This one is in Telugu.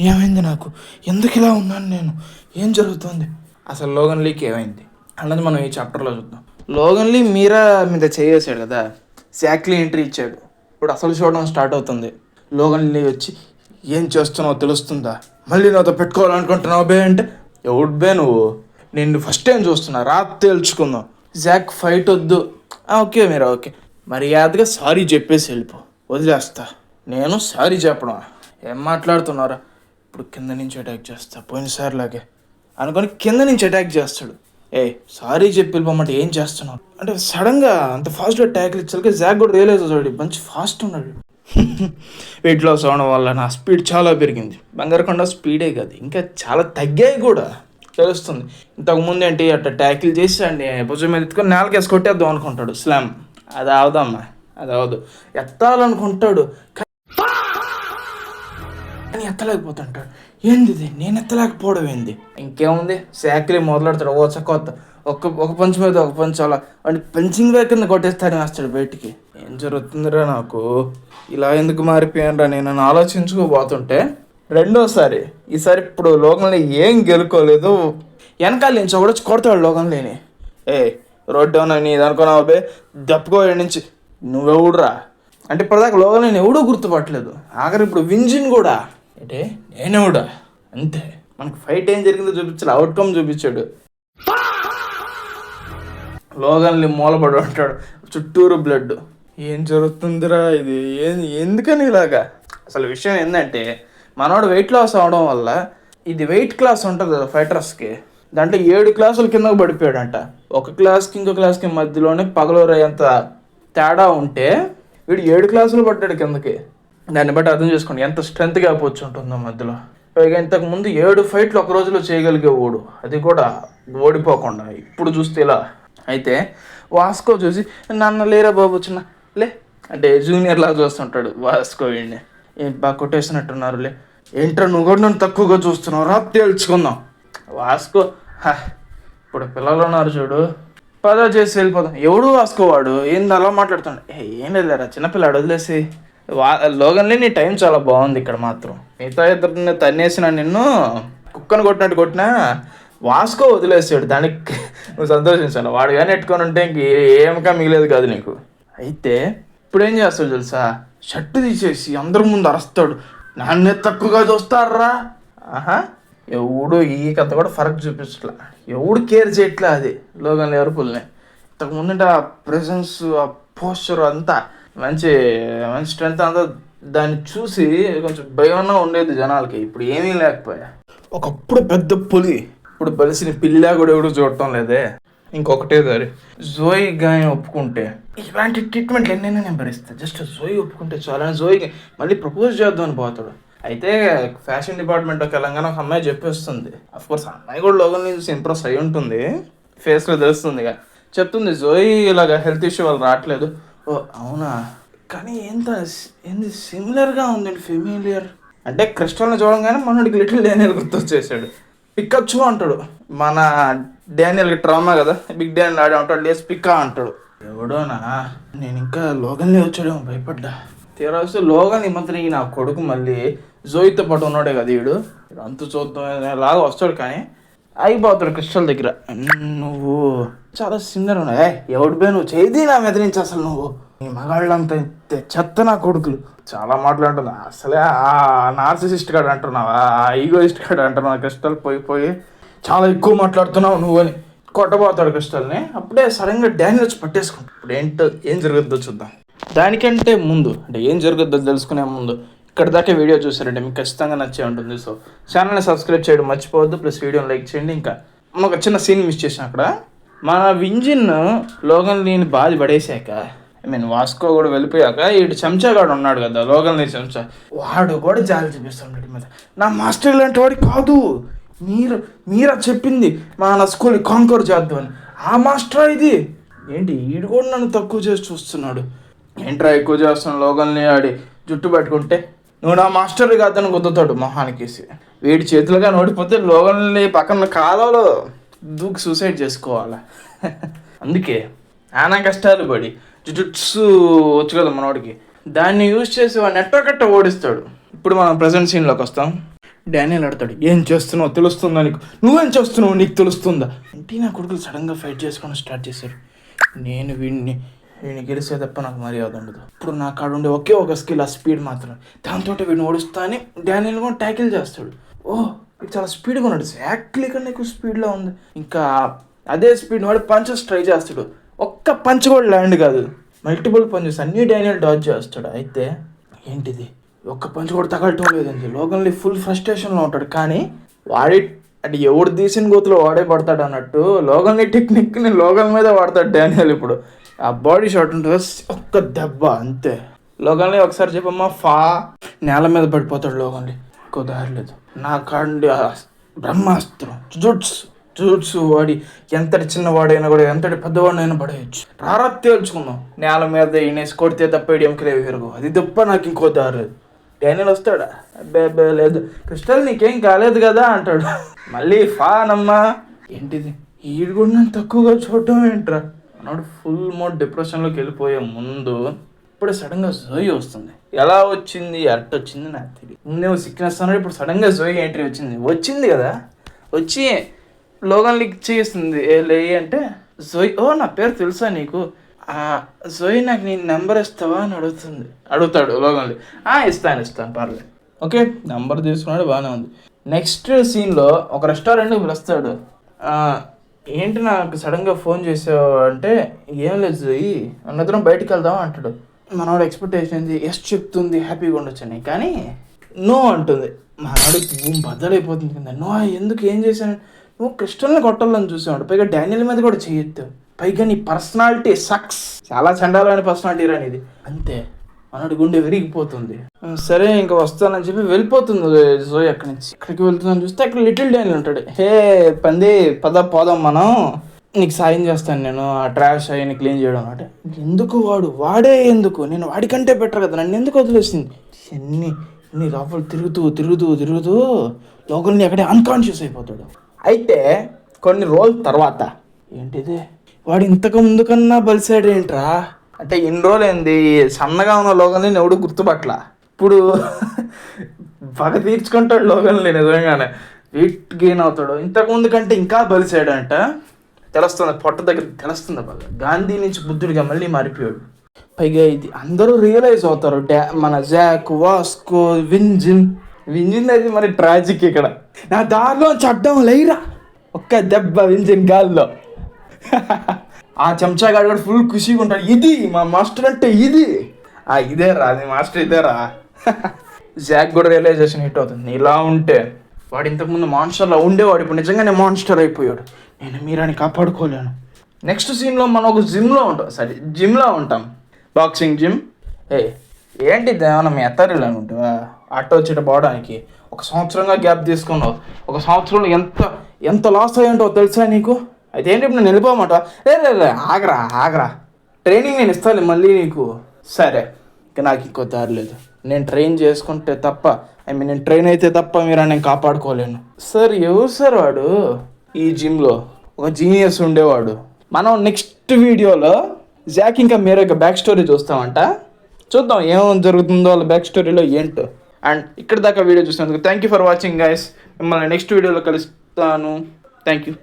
ఏమైంది నాకు? ఎందుకు ఇలా ఉన్నాను నేను? ఏం జరుగుతుంది? అసలు లోగన్ లీకి ఏమైంది అన్నది మనం ఈ చాప్టర్లో చూద్దాం. లోగన్ లీ మీరా మీద చేసాడు కదా, శాక్లీ ఎంట్రీ ఇచ్చాడు. ఇప్పుడు అసలు చూడడం స్టార్ట్ అవుతుంది. లోగన్ లీ వచ్చి ఏం చేస్తున్నావో తెలుస్తుందా, మళ్ళీ నాతో పెట్టుకోవాలనుకుంటున్నావు బే అంటే, ఎవడు బే నువ్వు, నేను ఫస్ట్ టైం చూస్తున్నా, రాత్రి తేల్చుకుందాం, జాక్ ఫైట్ వద్దు. ఓకే మీరా ఓకే, మర్యాదగా సారీ చెప్పేసి వెళ్ళిపో, వదిలేస్తా. నేను సారీ చెప్పడం ఏం మాట్లాడుతున్నారా? ఇప్పుడు కింద నుంచి అటాక్ చేస్తా పోయినసారిలాగే అనుకొని కింద నుంచి అటాక్ చేస్తాడు. సారీ చెప్పి వెళ్ళిపోమంటే ఏం చేస్తున్నావు అంటే సడన్గా అంత ఫాస్ట్గా ట్యాకిల్ ఇచ్చాక జాక్ కూడా రియలైజ్ అవుతాడు, మంచి ఫాస్ట్ ఉన్నాడు. వెయిట్ లాస్ అవడం వల్ల నా స్పీడ్ చాలా పెరిగింది. బంగారకొండ స్పీడే కాదు ఇంకా చాలా తగ్గాయి కూడా తెలుస్తుంది. ఇంతకుముందు ఏంటి అట్లా ట్యాకిల్ చేసి అండి భుజం మీద ఎత్తుకొని నేలకేసి కొట్టేద్దాం అనుకుంటాడు, స్లామ్. అది అవదమ్మా, అది అవదు. ఎత్తాలనుకుంటాడు కానీ ఎత్తలేకపోతుంటాడు. ఏంది ఇది, నేను ఎత్తలేకపోవడం ఏంది? ఇంకేముంది, శాక్లీ మొదలెడతాడు ఓ కొత్త ఒక పంచ్ మీద ఒక పంచ్, అలా అంటే పంచింగ్ వే కింద కొట్టేస్తాడని వేస్తాడు బయటికి. ఏం జరుగుతుందిరా నాకు, ఇలా ఎందుకు మారిపోయానురా నేను అని ఆలోచించుకోబోతుంటే రెండోసారి ఈసారి ఇప్పుడు లోకంలో ఏం గెలుకోలేదు, వెనకాల నుంచి ఒకటి కొడతాడు లోకంలోని. రోడ్ డౌన్ అని అనుకున్నావు బే, దప్పుకో నుంచి, నువ్వెవుడురా అంటే ఇప్పటిదాకా లోకంలో నేను ఎవడూ గుర్తుపట్టలేదు. ఆఖరి ఇప్పుడు వింజిన్ కూడా అంటే నేనెవడా అంతే. మనకు ఫైట్ ఏం జరిగిందో చూపించాడు, అవుట్కమ్ చూపించాడు. లోగన్లీ మూలపడి ఉంటాడు, చుట్టూరు బ్లడ్. ఏం జరుగుతుందిరా ఇది, ఎందుకని ఇలాగా? అసలు విషయం ఏంటంటే మనోడు వెయిట్ లాస్ అవడం వల్ల, ఇది వెయిట్ క్లాస్ ఉంటుంది కదా ఫైటర్స్కి, దాంట్లో 7 క్లాసుల కిందకు పడిపోయాడంట. ఒక క్లాస్కి ఇంకో క్లాస్కి మధ్యలోనే పగలరేంత తేడా ఉంటే వీడు 7 క్లాసులు పడ్డాడు కిందకి. దాన్ని బట్టి అర్థం చేసుకోండి ఎంత స్ట్రెంత్గా పోచ్చు ఉంటుందో మధ్యలో. పైగా ఇంతకుముందు 7 ఫైట్లు ఒక రోజులో చేయగలిగే ఓడు, అది కూడా ఓడిపోకుండా. ఇప్పుడు చూస్తే ఇలా అయితే వాస్కో చూసి నాన్న లేరా బాబు చిన్న లే అంటే జూనియర్ లాగా చూస్తుంటాడు వాస్కో. వీడిని ఏంటి బాగా కొట్టేసినట్టున్నారులే, ఏంట్రా నువ్వు కూడా నన్ను తక్కువగా చూస్తున్నావు, రా తేల్చుకుందాం. వాస్కో ఇప్పుడు పిల్లలు ఉన్నారు చూడు, పదా చేసి వెళ్ళిపోదాం. ఎవడు వాసుకోవాడు ఏంది అలా మాట్లాడుతాడు, ఏం లేదురా చిన్నపిల్లాడు వదిలేసి. లోగన్లీ నీ టైం చాలా బాగుంది ఇక్కడ మాత్రం. మిగతా ఇద్దరిని తన్నేసిన నిన్ను కుక్కను కొట్టినట్టు కొట్టినా వాస్కో వదిలేసాడు, దానికి నువ్వు సంతోషించాను. వాడు కానీ ఎట్టుకొని ఉంటే ఇంక ఏమకా మిగిలేదు కాదు నీకు. అయితే ఇప్పుడు ఏం చేస్తాడు తెలుసా, షర్టు తీసేసి అందరి ముందు అరుస్తాడు, నాన్నే తక్కువగా చూస్తారా. ఎవడు ఈ కథ కూడా ఫరక్ చూపించట్లా, ఎవడు కేర్ చేయట్లే అది లోగన్ ఎవరుపుల్ని. ఇంతకుముందు ఆ ప్రెజెన్స్ ఆ పోస్చర్ అంతా మంచి మంచి స్ట్రెంత్ అంతా, దాన్ని చూసి కొంచెం భయంగా ఉండేది జనాలకి. ఇప్పుడు ఏమీ లేకపోయా. ఒకప్పుడు పెద్ద పులి, ఇప్పుడు బలిసిన పిల్లా కూడా ఎవడు చూడటం లేదే. ఇంకొకటే దారి, జోయి గాయం ఒప్పుకుంటే ఇలాంటి ట్రీట్మెంట్లు ఎన్నైనా నేను భరిస్తాను. జస్ట్ జోయి ఒప్పుకుంటే చాలా, జోయికి మళ్ళీ ప్రపోజ్ చేద్దామని పోతాడు. అయితే ఫ్యాషన్ డిపార్ట్మెంట్ తెలంగాణ ఒక అమ్మాయి చెప్పేస్తుంది. అఫ్కోర్స్ అమ్మాయి కూడా లోగన్ చూసి ఇంప్రెస్ అయి ఉంటుంది, ఫేస్లో తెలుస్తుంది. చెప్తుంది జోయి ఇలాగ హెల్త్ ఇష్యూ వాళ్ళు రావట్లేదు. ఓ అవునా, కానీ ఏంది సిమిలర్గా ఉందండి, ఫెమిలియర్ అంటే క్రిస్టల్ని చూడంగానే మనోడికి లిటిల్ డానియల్ గుర్తొచ్చేసాడు. పికచ్చు అంటాడు, మన డానియల్కి ట్రామా కదా, బిగ్ డానియల్ ఆడే ఉంటాడు, లేసి పిక్కా అంటాడు. ఎవడోనా నేను ఇంకా లోగన్లీ వచ్చాడేమో భయపడ్డా. తీరా వస్తే లోగన్ ఈ మధ్య నా కొడుకు మళ్ళీ జోయితో పాటు ఉన్నాడే కదా, వీడు అంత చూద్దాం లాగా వస్తాడు కానీ అయిపోతాడు క్రిస్టల్ దగ్గర. నువ్వు చాలా సిమిలర్ ఉన్నాయి, ఎవడు పోయి నువ్వు చేయి నా మీద నుంచి, అసలు నువ్వు నీ మగాళ్ళంతా చెత్త నా కొడుకులు. చాలా మాట్లాడుతున్నా, అసలే ఆ నార్సిసిస్ట్ కాడు అంటున్నావు, ఆ ఈగోయిస్ట్ కాడు అంటున్నావు. క్రిస్టల్ పోయి చాలా ఎక్కువ మాట్లాడుతున్నావు నువ్వు అని కొట్టబోతాడు క్రిస్టల్ని. అప్పుడే సడన్గా డానియల్ వచ్చి పట్టేసుకుంటాడు. ఇప్పుడు ఏం జరుగుద్దో చూద్దాం. దానికంటే ముందు అంటే ఏం జరుగుద్దో తెలుసుకునే ముందు ఇక్కడ దాకా వీడియో చూసారంటే మీకు ఖచ్చితంగా నచ్చే ఉంటుంది. సో ఛానల్ని సబ్స్క్రైబ్ చేయడం మర్చిపోవద్దు, ప్లస్ వీడియోని లైక్ చేయండి. ఇంకా మనం ఒక చిన్న సీన్ మిస్ చేసాం అక్కడ. మన వింజిన్ లోగన్లీని బాధ పడేసాక, వాస్కో కూడా వెళ్ళిపోయాక వీడు చెంచాగాడు ఉన్నాడు కదా లోగన్లీ చెంచా, వాడు కూడా జాలి చూపిస్తాడు మీద. నా మాస్టర్ లాంటి వాడి కాదు, మీరా చెప్పింది మన స్కూల్ కాంకర్ చేద్దామని, ఆ మాస్టర్ ఇది ఏంటి వీడు కూడా నన్ను తక్కువ చేసి చూస్తున్నాడు. ఏంట్రా ఎక్కువ చేస్తున్నాడు, లోగన్లీ ఆడి జుట్టు పట్టుకుంటే నువ్వు నా మాస్టర్ కాదని గుద్దుతాడు మొహానికేసి. వీడి చేతులుగా నోడిపోతే లోగన్లీ పక్కన కాలంలో దూకి సూసైడ్ చేసుకోవాలా. అందుకే నానా కష్టాలు పడి జుట్సు వచ్చు కదా మనోడికి, దాన్ని యూజ్ చేసి వాడిని ఎట్టకట్ట ఓడిస్తాడు. ఇప్పుడు మనం ప్రజెంట్ సీన్లోకి వస్తాం. డానియల్ అడతాడు, ఏం చేస్తున్నావు తెలుస్తుందా నీకు, నువ్వేం చేస్తున్నావు నీకు తెలుస్తుందా అంటే నా కొడుకులు సడన్గా ఫైట్ చేసుకోవడం స్టార్ట్ చేశారు. నేను వీడిని గెలిసే తప్ప నాకు మర్యాద ఉండదు. ఇప్పుడు నా కాడ ఉండే ఒకే ఒక స్కిల్, ఆ స్పీడ్ మాత్రం. దాంతో వీడిని ఓడుస్తా అని డానియల్ కూడా ట్యాకిల్ చేస్తాడు. ఇది చాలా స్పీడ్గా ఉన్నాడు, ఎగ్జాక్ట్లీ కన్నా ఎక్కువ స్పీడ్లో ఉంది. ఇంకా అదే స్పీడ్ వాడు పంచెస్ ట్రై చేస్తాడు. ఒక్క పంచ్ కూడా ల్యాండ్ కాదు, మల్టిపుల్ పంచెస్ అన్నీ డానియల్ డాజ్ చేస్తాడు. అయితే ఏంటిది, ఒక్క పంచ్ కూడా తగలటం లేదండి. లోగన్ ఫుల్ ఫ్రస్ట్రేషన్లో ఉంటాడు. కానీ వాడి అంటే ఎవడు తీసిన గోతులో వాడే పడతాడు అన్నట్టు లోగన్ టెక్నిక్ని లోగన్ మీద వాడతాడు డానియల్. ఇప్పుడు ఆ బాడీ షాట్ ఉంటుంది, ఒక్క దెబ్బ అంతే. లోగన్ ఒకసారి చెప్పమ్మా ఫా నేల మీద పడిపోతాడు లోగన్. ఇంకో దారి లేదు. నా కాండి బ్రహ్మాస్త్రం జుజుట్సు వాడి ఎంతటి చిన్నవాడైనా కూడా ఎంతటి పెద్దవాడినైనా పడేయచ్చు. రారా తేల్చుకుందాం. నేల మీద ఈయనేసి కొడితే తప్ప ఇడియంకి విరగు, అది తప్ప నాకు ఇంకో దారి లేదు. డానియల్ వస్తాడా, అబ్బే లేదు క్రిస్టల్ నీకేం కాలేదు కదా అంటాడు. మళ్ళీ ఫానమ్మా ఏంటిది, ఈడు కూడా నన్ను తక్కువగా చూడటం ఏంట్రా అన్నాడు. ఫుల్ మోడ్ డిప్రెషన్లోకి వెళ్ళిపోయే ముందు ఇప్పుడు సడన్గా జోయి వస్తుంది. ఎలా వచ్చింది అట్ట వచ్చింది నాకు తెలియదు. ముందేమో సిక్నెస్ అన్నాడు, ఇప్పుడు సడన్గా జోయి ఎంట్రీ వచ్చింది కదా. వచ్చి లోగన్ లీక్ చేస్తుంది. లే అంటే జోయి, నా పేరు తెలుసా నీకు, జోయి నాకు నీ నెంబర్ ఇస్తావా అని అడుగుతాడు లోగన్. ఇస్తాను పర్లేదు. ఓకే నెంబర్ తీసుకున్నాడు, బాగానే ఉంది. నెక్స్ట్ సీన్లో ఒక రెస్టారెంట్కి పిలుస్తాడు. ఏంటి నాకు సడన్గా ఫోన్ చేసావు అంటే, ఏం లేదు జోయి అన్నదరం బయటికి వెళ్దాం అంటాడు. మనవాడు ఎక్స్పెక్టేషన్ ఏంది, ఎస్ చెప్తుంది హ్యాపీగా ఉండొచ్చని, కానీ నో అంటుంది. మనవాడికి భూమి బద్దలైపోతుంది కదా. నో ఎందుకు, ఏం చేశాను, నువ్వు క్రిస్టల్ని కొట్టాలని చూసాడు. పైగా డానియల్ మీద కూడా చేయొద్దు, పైగా నీ పర్సనాలిటీ సక్స్, చాలా చండాలమైన పర్సనాలిటీ రా నీది అంతే. మనవాడి గుండె విరిగిపోతుంది. సరే ఇంకా వస్తానని చెప్పి వెళ్ళిపోతుంది జోయి. అక్కడి నుంచి ఇక్కడికి వెళ్తుందని చూస్తే అక్కడ లిటిల్ డానియల్ ఉంటాడు. హే పంది పద పోదాం మనం, నీకు సాయం చేస్తాను నేను ఆ ట్రాష్ అయ్యి క్లీన్ చేయడం అంటే. ఎందుకు వాడే ఎందుకు, నేను వాడికంటే బెటర్ కదా, నన్ను ఎందుకు వదిలేసింది. ఎన్ని లోపల తిరుగుతూ లోకల్ని అక్కడే అన్కాన్షియస్ అయిపోతాడు. అయితే కొన్ని రోజుల తర్వాత ఏంటిది, వాడు ఇంతకు ముందు కన్నా బలిసాడు ఏంట్రా అంటే, ఇన్ని రోజులు ఏంది సన్నగా ఉన్న లోకల్ని ఎవడు గుర్తుపట్ల. ఇప్పుడు పగ తీర్చుకుంటాడు లోకల్ని, నిజంగానే వెయిట్ గెయిన్ అవుతాడు. ఇంతకుముందు కంటే ఇంకా బలిసాడు అంట. తెలుస్తుంది, పొట్ట దగ్గర తెలుస్తుంది బాగా. గాంధీ నుంచి బుద్ధుడిగా మళ్ళీ మారిపోయాడు. పైగా ఇది అందరూ రియలైజ్ అవుతారు. మన జాక్, వాస్కో, వింజిన్ అది మరి ట్రాజిక్. ఇక్కడ నా దారిలో చట్టం లేరా, ఒక్క దెబ్బ వింజిన్ గాల్లో. ఆ చెంచాగాడు కూడా ఫుల్ ఖుషిగా ఉంటాడు. ఇది మా మాస్టర్ అంటే ఇదేరా అది మాస్టర్ ఇదేరా. జాక్ కూడా రియలైజేషన్ హిట్ అవుతుంది. ఇలా ఉంటే వాడు ఇంతకుముందు మాన్స్టర్లో ఉండేవాడు, ఇప్పుడు నిజంగానే మాన్స్టర్ అయిపోయాడు. నేను మీరాని కాపాడుకోలేను. నెక్స్ట్ సీన్లో మనం ఒక జిమ్లో ఉంటాం, బాక్సింగ్ జిమ్. ఏంటి ఏమన్నా మీ ఎత్తారిలో అనుకుంటావా, ఆటో వచ్చేట పోవడానికి 1 సంవత్సరంగా గ్యాప్ తీసుకున్నావు. 1 సంవత్సరంలో ఎంత లాస్ అయ్యి ఉంటావో తెలుసా నీకు. అయితే ఏంటి ఇప్పుడు నేను వెళ్ళిపోమంటా, లే ఆగరా ట్రైనింగ్ నేను ఇస్తాను మళ్ళీ నీకు. సరే ఇక నాకు ఇంకో దారి లేదు, నేను ట్రైన్ చేసుకుంటే తప్ప నేను ట్రైన్ అయితే తప్ప మీరు నేను కాపాడుకోలేను. సార్ ఎవరు సార్ వాడు, ఈ జిమ్లో ఒక జీనియస్ ఉండేవాడు. మనం నెక్స్ట్ వీడియోలో జాక్ ఇంకా మీరే బ్యాక్ స్టోరీ చూద్దాం ఏమేమి జరుగుతుందో వాళ్ళ బ్యాక్ స్టోరీలో ఏంటో. అండ్ ఇక్కడ దాకా వీడియో చూసినందుకు thank you for watching guys. మిమ్మల్ని నెక్స్ట్ వీడియోలో కలుస్తాను. Thank you.